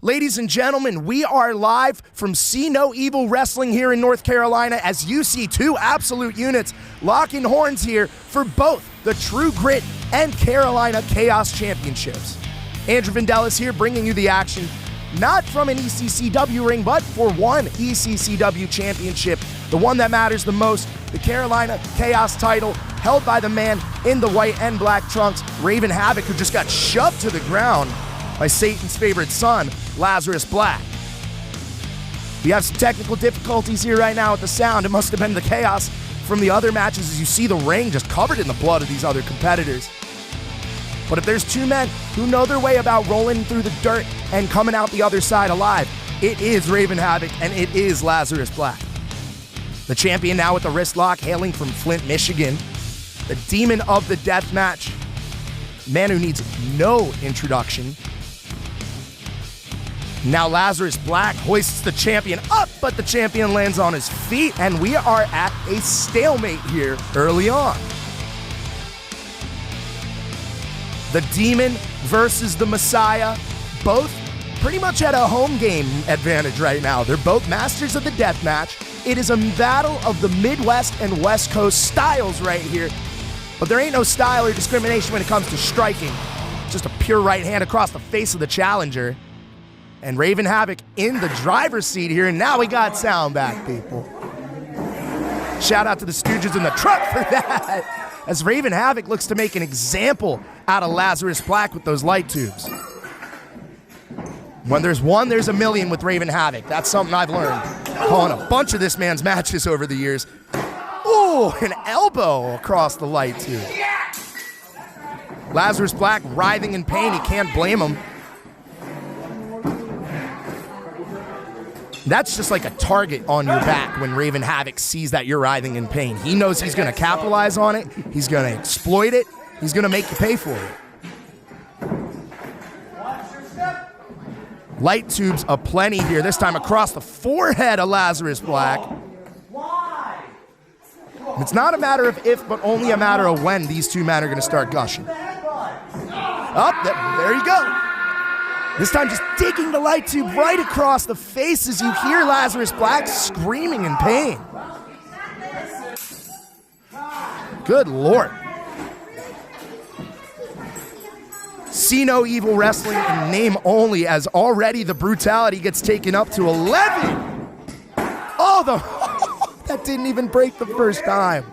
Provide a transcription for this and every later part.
Ladies and gentlemen, we are live from See No Evil Wrestling here in North Carolina as you see two absolute units locking horns here for both the True Grit and Carolina Chaos Championships. Andrew Vandellis here bringing you the action, not from an ECCW ring, but for one ECCW championship, the one that matters the most, the Carolina Chaos title held by the man in the white and black trunks, Raven Havok, who just got shoved to the ground by Satan's favorite son, Lazarus Black. We have some technical difficulties here right now with the sound. It must have been the chaos from the other matches as you see the ring just covered in the blood of these other competitors. But if there's two men who know their way about rolling through the dirt and coming out the other side alive, it is Raven Havok and it is Lazarus Black. The champion now with the wrist lock, hailing from Flint, Michigan. The demon of the death match. Man who needs no introduction. Now Lazarus Black hoists the champion up, but the champion lands on his feet, and we are at a stalemate here early on. The Demon versus the Messiah, both pretty much at a home game advantage right now. They're both masters of the death match. It is a battle of the Midwest and West Coast styles right here, but there ain't no style or discrimination when it comes to striking. Just a pure right hand across the face of the challenger. And Raven Havok in the driver's seat here, and now we got sound back, people. Shout out to the Stooges in the truck for that, as Raven Havok looks to make an example out of Lazarus Black with those light tubes. When there's one, there's a million with Raven Havok. That's something I've learned, calling a bunch of this man's matches over the years. Ooh, an elbow across the light tube. Lazarus Black writhing in pain, he can't blame him. That's just like a target on your back when Raven Havok sees that you're writhing in pain. He knows he's going to capitalize on it. He's going to exploit it. He's going to make you pay for it. Light tubes aplenty here, this time across the forehead of Lazarus Black. It's not a matter of if, but only a matter of when these two men are going to start gushing. There you go. This time just digging the light tube right across the face as you hear Lazarus Black screaming in pain. Good Lord. See No Evil Wrestling in name only, as already the brutality gets taken up to 11. Oh, that didn't even break the first time.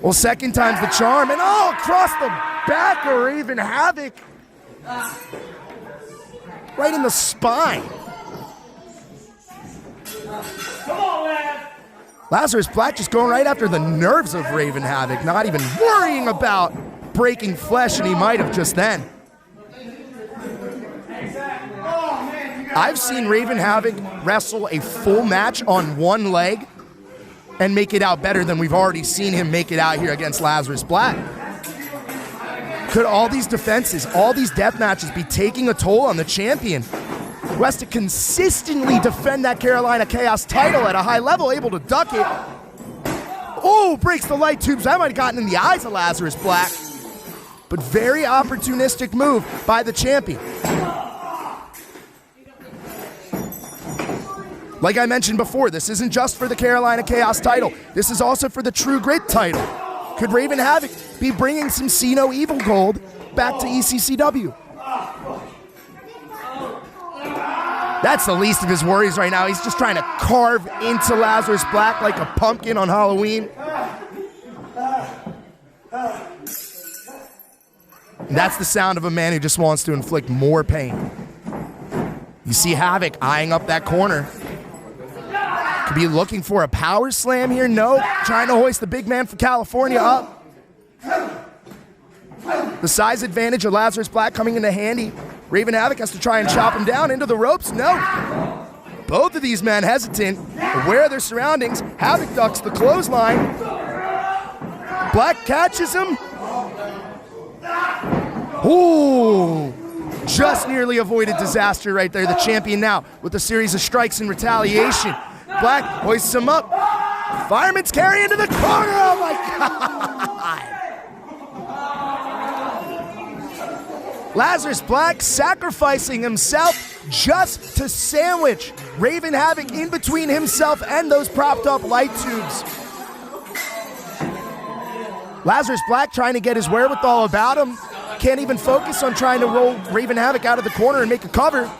Well, second time's the charm, and across the back of Raven Havok. Right in the spine. Come on, man. Lazarus Black just going right after the nerves of Raven Havok, not even worrying about breaking flesh, and he might have just then. I've seen Raven Havok wrestle a full match on one leg and make it out better than we've already seen him make it out here against Lazarus Black. Could all these defenses, all these death matches be taking a toll on the champion, who has to consistently defend that Carolina Chaos title at a high level, able to duck it? Oh, breaks the light tubes. That might have gotten in the eyes of Lazarus Black. But very opportunistic move by the champion. Like I mentioned before, this isn't just for the Carolina Chaos title. This is also for the True Grit title. Could Raven Havok be bringing some See No Evil gold back to ECCW? That's the least of his worries right now. He's just trying to carve into Lazarus Black like a pumpkin on Halloween. And that's the sound of a man who just wants to inflict more pain. You see Havok eyeing up that corner. Could be looking for a power slam here. No, trying to hoist the big man from California up. The size advantage of Lazarus Black coming into handy. Raven Havok has to try and chop him down into the ropes. No. Both of these men hesitant, aware of their surroundings. Havok ducks the clothesline. Black catches him. Ooh. Just nearly avoided disaster right there. The champion now with a series of strikes in retaliation. Black hoists him up. Fireman's carry into the corner. Oh my God. Lazarus Black sacrificing himself just to sandwich Raven Havok in between himself and those propped up light tubes. Lazarus Black trying to get his wherewithal about him. Can't even focus on trying to roll Raven Havok out of the corner and make a cover.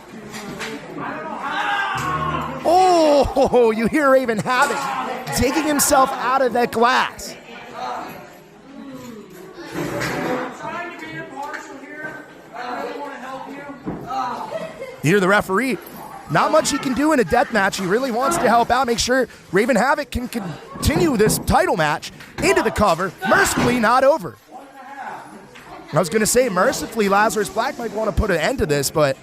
Oh, you hear Raven Havok digging himself out of that glass. You hear the referee. Not much he can do in a death match. He really wants to help out, make sure Raven Havok can continue this title match into the cover. Mercifully not over. I was going to say, mercifully, Lazarus Black might want to put an end to this, but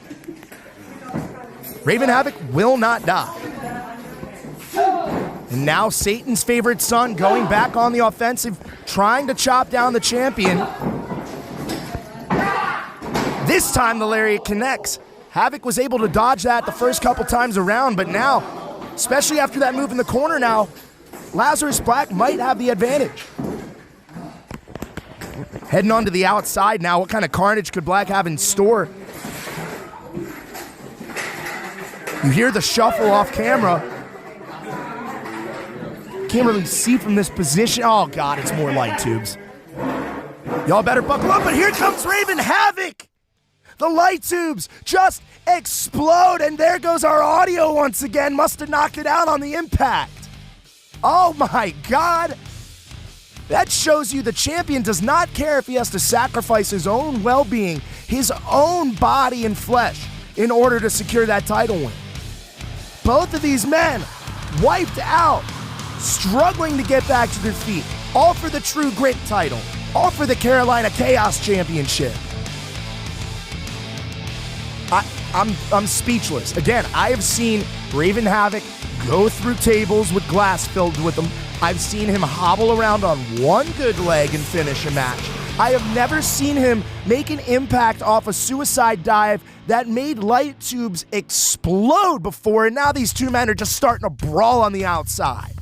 Raven Havok will not die. And now Satan's favorite son going back on the offensive, trying to chop down the champion. This time the lariat connects. Havok was able to dodge that the first couple times around, but now, especially after that move in the corner now, Lazarus Black might have the advantage. Heading on to the outside now, what kind of carnage could Black have in store? You hear the shuffle off camera. Can't really see from this position. Oh God, it's more light tubes. Y'all better buckle up, but here comes Raven Havok. The light tubes just explode, and there goes our audio once again. Must have knocked it out on the impact. Oh my God. That shows you the champion does not care if he has to sacrifice his own well-being, his own body and flesh, in order to secure that title win. Both of these men wiped out, struggling to get back to their feet, all for the True Grit title, all for the Carolina Chaos Championship. I'm speechless. Again, I have seen Raven Havok go through tables with glass filled with them. I've seen him hobble around on one good leg and finish a match. I have never seen him make an impact off a suicide dive that made light tubes explode before, and now these two men are just starting to brawl on the outside.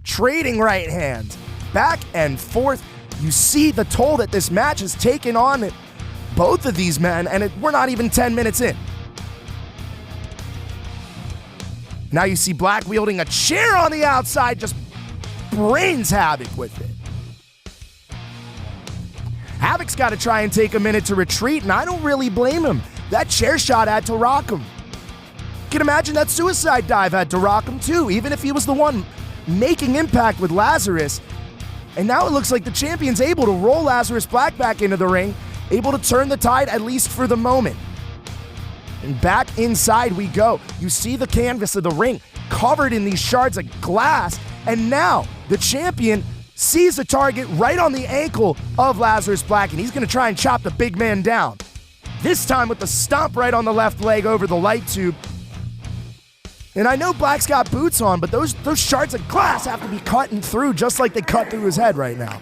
Trading right hands, back and forth. You see the toll that this match has taken on both of these men, and we're not even 10 minutes in. Now you see Black wielding a chair on the outside, just brains Havok with it. Havok's got to try and take a minute to retreat, and I don't really blame him. That chair shot had to rock him. You can imagine that suicide dive had to rock him too, even if he was the one making impact with Lazarus. And now it looks like the champion's able to roll Lazarus Black back into the ring, able to turn the tide, at least for the moment. And back inside we go. You see the canvas of the ring covered in these shards of glass, and now the champion sees a target right on the ankle of Lazarus Black, and he's going to try and chop the big man down. This time with the stomp right on the left leg over the light tube. And I know Black's got boots on, but those shards of glass have to be cutting through just like they cut through his head right now.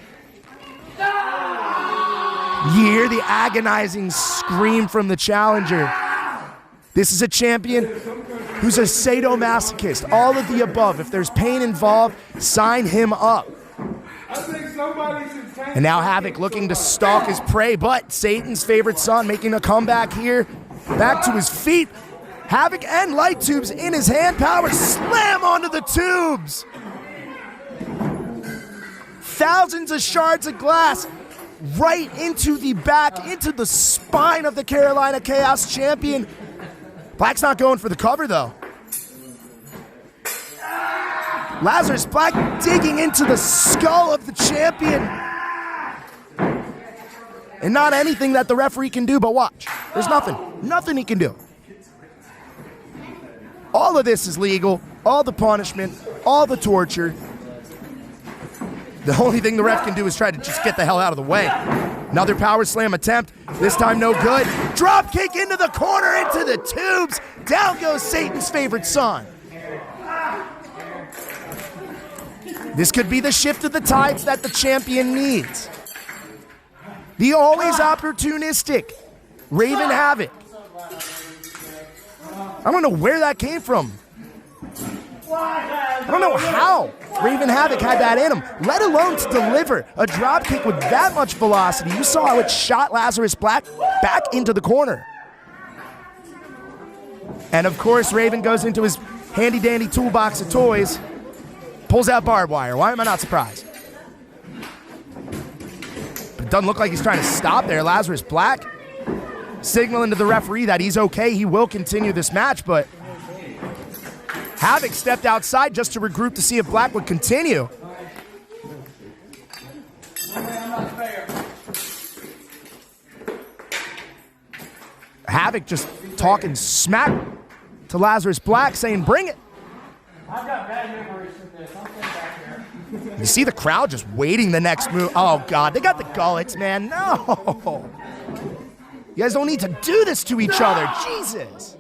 You hear the agonizing scream from the challenger. This is a champion who's a sadomasochist, all of the above. If there's pain involved, sign him up. And now Havok looking to stalk his prey, but Satan's favorite son making a comeback here. Back to his feet. Havok and light tubes in his hand. Power slam onto the tubes. Thousands of shards of glass right into the back, into the spine of the Carolina Chaos Champion. Black's not going for the cover, though. Lazarus Black digging into the skull of the champion. And not anything that the referee can do but watch. There's nothing he can do. All of this is legal, all the punishment, all the torture. The only thing the ref can do is try to just get the hell out of the way. Another power slam attempt, this time no good. Drop kick into the corner, into the tubes. Down goes Satan's favorite son. This could be the shift of the tides that the champion needs. The always opportunistic Raven Havok. I don't know where that came from. I don't know how Raven Havok had that in him, let alone to deliver a drop kick with that much velocity. You saw how it shot Lazarus Black back into the corner. And of course, Raven goes into his handy-dandy toolbox of toys, pulls out barbed wire. Why am I not surprised? But it doesn't look like he's trying to stop there. Lazarus Black signaling to the referee that he's okay. He will continue this match, but Havok stepped outside just to regroup to see if Black would continue. Havok just talking smack to Lazarus Black, saying, bring it. I've got bad memories with this. I'll stay back here. You see the crowd just waiting the next move. Oh, God, they got the gullets, man. No. You guys don't need to do this to each other. Jesus.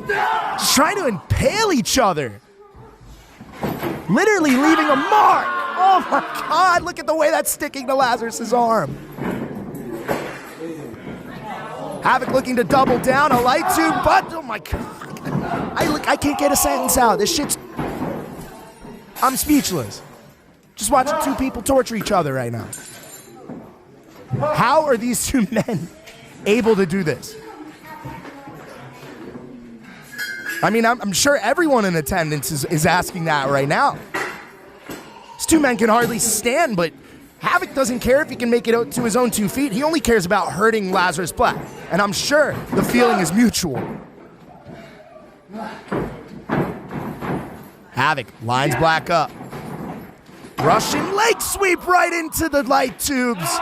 Just trying to impale each other. Literally leaving a mark. Oh, my God. Look at the way that's sticking to Lazarus's arm. Havok looking to double down, a light tube, but oh my God. I can't get a sentence out. This shit's, I'm speechless. Just watching two people torture each other right now. How are these two men able to do this? I mean, I'm sure everyone in attendance is asking that right now. These two men can hardly stand, but Havok doesn't care if he can make it out to his own 2 feet. He only cares about hurting Lazarus Black. And I'm sure the feeling is mutual. Havok lines Black up. Russian leg sweep right into the light tubes.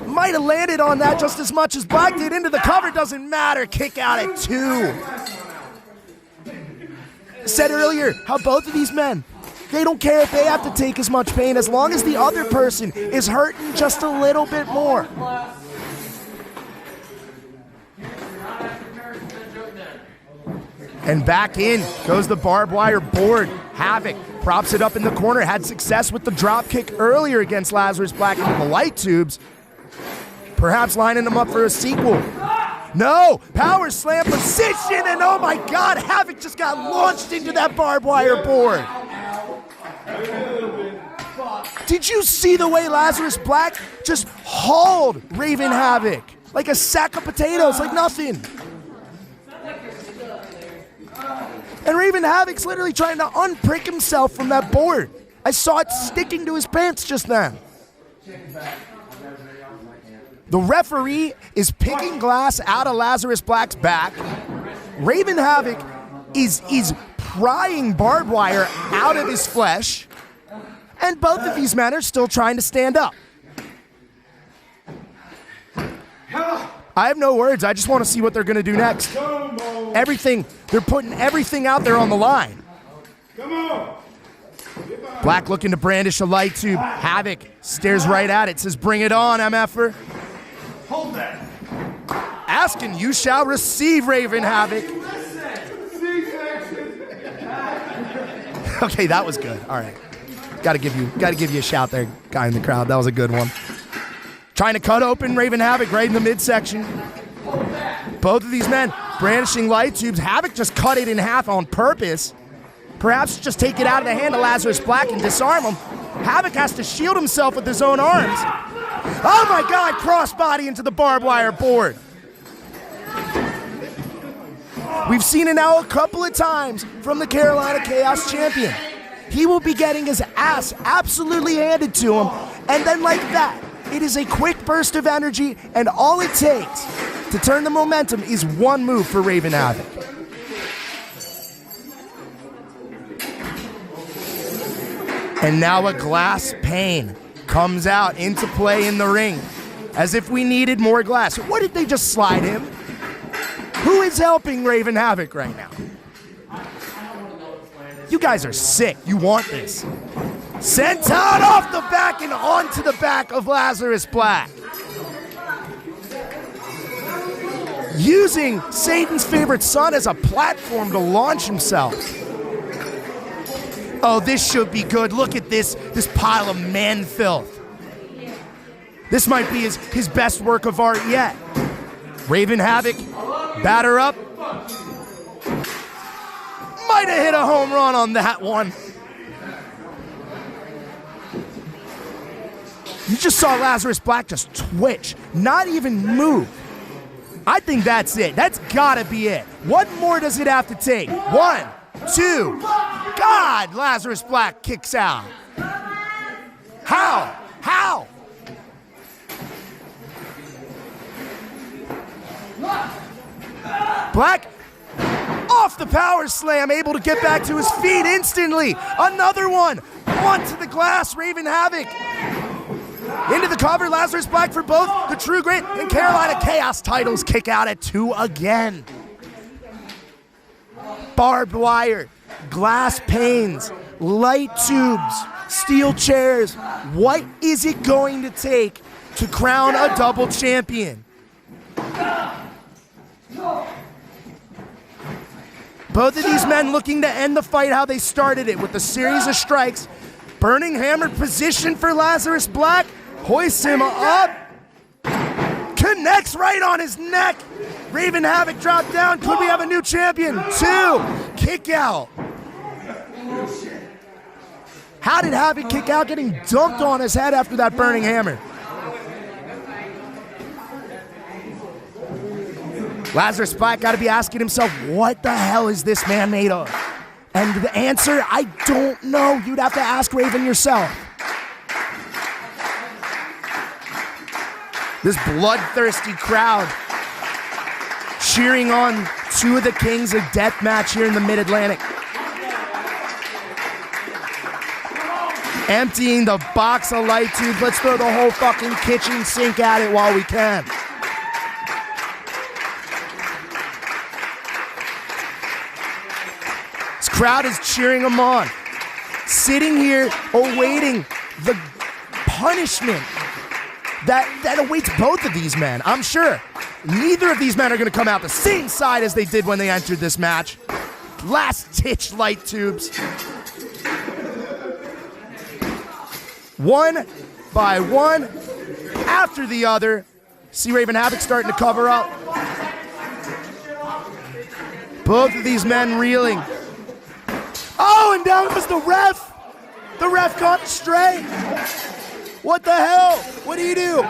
Might have landed on that just as much as Black did. Into the cover, doesn't matter. Kick out at 2. Said earlier how both of these men, they don't care if they have to take as much pain as long as the other person is hurting just a little bit more. And back in goes the barbed wire board. Havok props it up in the corner. Had success with the drop kick earlier against Lazarus Black into the light tubes. Perhaps lining him up for a sequel. No, power slam position, and oh my God, Havok just got launched into that barbed wire board. Did you see the way Lazarus Black just hauled Raven Havok like a sack of potatoes, like nothing? And Raven Havok's literally trying to unprick himself from that board. I saw it sticking to his pants just then. The referee is picking glass out of Lazarus Black's back. Raven Havok is prying barbed wire out of his flesh. And both of these men are still trying to stand up. I have no words. I just want to see what they're going to do next. Everything, they're putting everything out there on the line. Black looking to brandish a light tube. Havok stares right at it, says, bring it on, MFer. Hold that. Asking, you shall receive, Raven Havok. Okay, that was good. All right. Gotta give you a shout there, guy in the crowd. That was a good one. Trying to cut open Raven Havok right in the midsection. Both of these men brandishing light tubes. Havok just cut it in half on purpose. Perhaps just take it out of the hand of Lazarus Black and disarm him. Havok has to shield himself with his own arms. Oh my God, crossbody into the barbed wire board. We've seen it now a couple of times from the Carolina Chaos champion. He will be getting his ass absolutely handed to him, and then like that, it is a quick burst of energy, and all it takes to turn the momentum is one move for Raven Havok. And now a glass pane comes out into play in the ring, as if we needed more glass. What did they just slide him? Who is helping Raven Havok right now? You guys are sick. You want this. Sent out off the back and onto the back of Lazarus Black. Using Satan's favorite son as a platform to launch himself. Oh, this should be good. Look at this pile of man filth. This might be his best work of art yet. Raven Havok, batter up. Might have hit a home run on that one. You just saw Lazarus Black just twitch, not even move. I think that's it. That's gotta be it. What more does it have to take? 1, 2. God, Lazarus Black kicks out. How? How? Black off the power slam, able to get back to his feet instantly. Another one. Onto the glass, Raven Havok. Into the cover, Lazarus Black for both the True Grit and Carolina Chaos titles kick out at 2 again. Barbed wire, glass panes, light tubes, steel chairs. What is it going to take to crown a double champion? Both of these men looking to end the fight how they started it with a series of strikes. Burning hammer position for Lazarus Black. Hoists him up. Connects right on his neck. Raven Havok dropped down. Could we have a new champion? 2. Kick out. How did Havok kick out? Getting dunked on his head after that burning hammer. Lazarus Black got to be asking himself, what the hell is this man made of? And the answer, I don't know. You'd have to ask Raven yourself. This bloodthirsty crowd cheering on 2 of the kings of deathmatch here in the Mid-Atlantic. Emptying the box of light tubes. Let's throw the whole fucking kitchen sink at it while we can. This crowd is cheering them on. Sitting here awaiting the punishment that awaits both of these men. I'm sure neither of these men are going to come out the same side as they did when they entered this match. Last-ditch light tubes. One by one, after the other. See Raven Havok starting to cover up. Both of these men reeling. Oh, and down goes the ref. The ref caught it straight. What the hell? What do you do?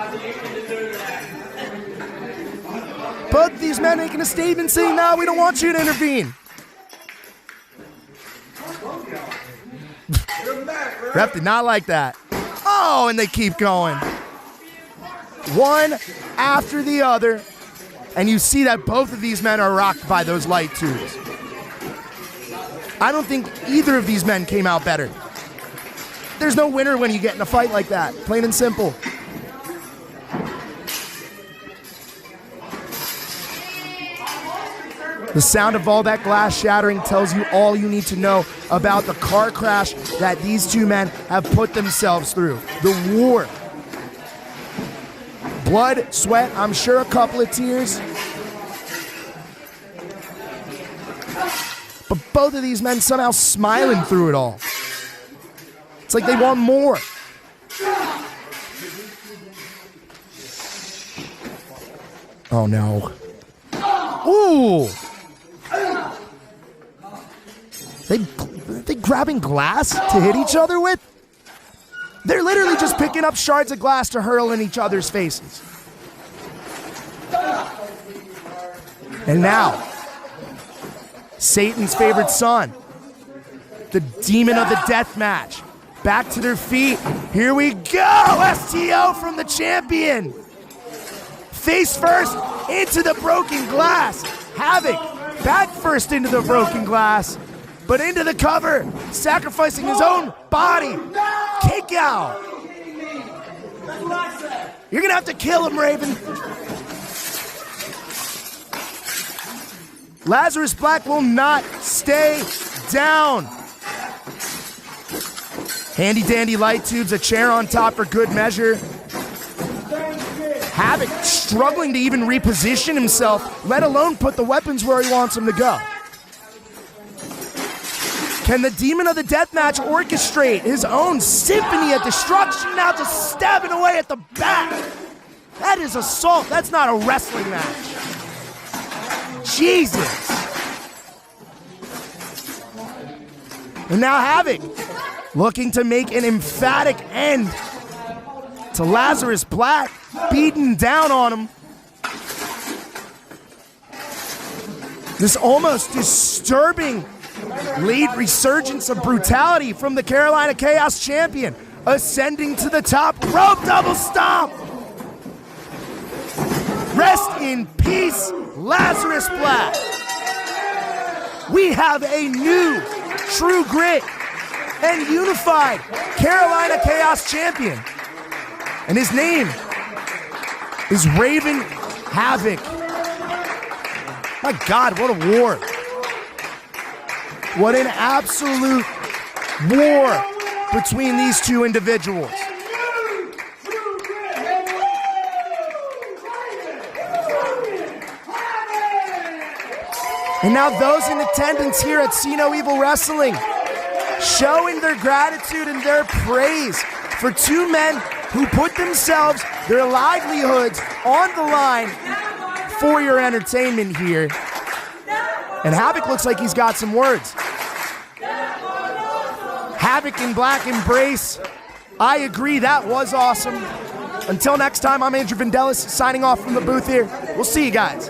Both of these men making a statement saying, no, we don't want you to intervene. Ref did not like that. Oh, and they keep going. One after the other. And you see that both of these men are rocked by those light tubes. I don't think either of these men came out better. There's no winner when you get in a fight like that, plain and simple. The sound of all that glass shattering tells you all you need to know about the car crash that these 2 men have put themselves through. The war. Blood, sweat, I'm sure a couple of tears. But both of these men somehow smiling through it all. It's like they want more. Oh no. Ooh! They grabbing glass to hit each other with? They're literally just picking up shards of glass to hurl in each other's faces. And now, Satan's favorite son, the demon of the death match, back to their feet. Here we go! STO from the champion. Face first into the broken glass. Havok back first into the broken glass, but into the cover, sacrificing his own body. Kick out. You're gonna have to kill him, Raven. Lazarus Black will not stay down. Handy dandy light tubes, a chair on top for good measure. Havok struggling to even reposition himself, let alone put the weapons where he wants them to go. Can the demon of the deathmatch orchestrate his own symphony of destruction, now just stabbing away at the back? That is assault. That's not a wrestling match. Jesus. And now Havok looking to make an emphatic end to Lazarus Black, beating down on him. This almost disturbing late resurgence of brutality from the Carolina Chaos champion, ascending to the top rope, double stomp. Rest in peace, Lazarus Black. We have a new True Grit and unified Carolina Chaos champion. And his name is Raven Havok. My God, what a war. What an absolute war between these two individuals. And now those in attendance here at SNEW Evil Wrestling showing their gratitude and their praise for two men who put themselves, their livelihoods on the line for your entertainment here. And Havok looks like he's got some words. Havok in Black embrace. I agree, that was awesome. Until next time, I'm Andrew Vandellis signing off from the booth here. We'll see you guys.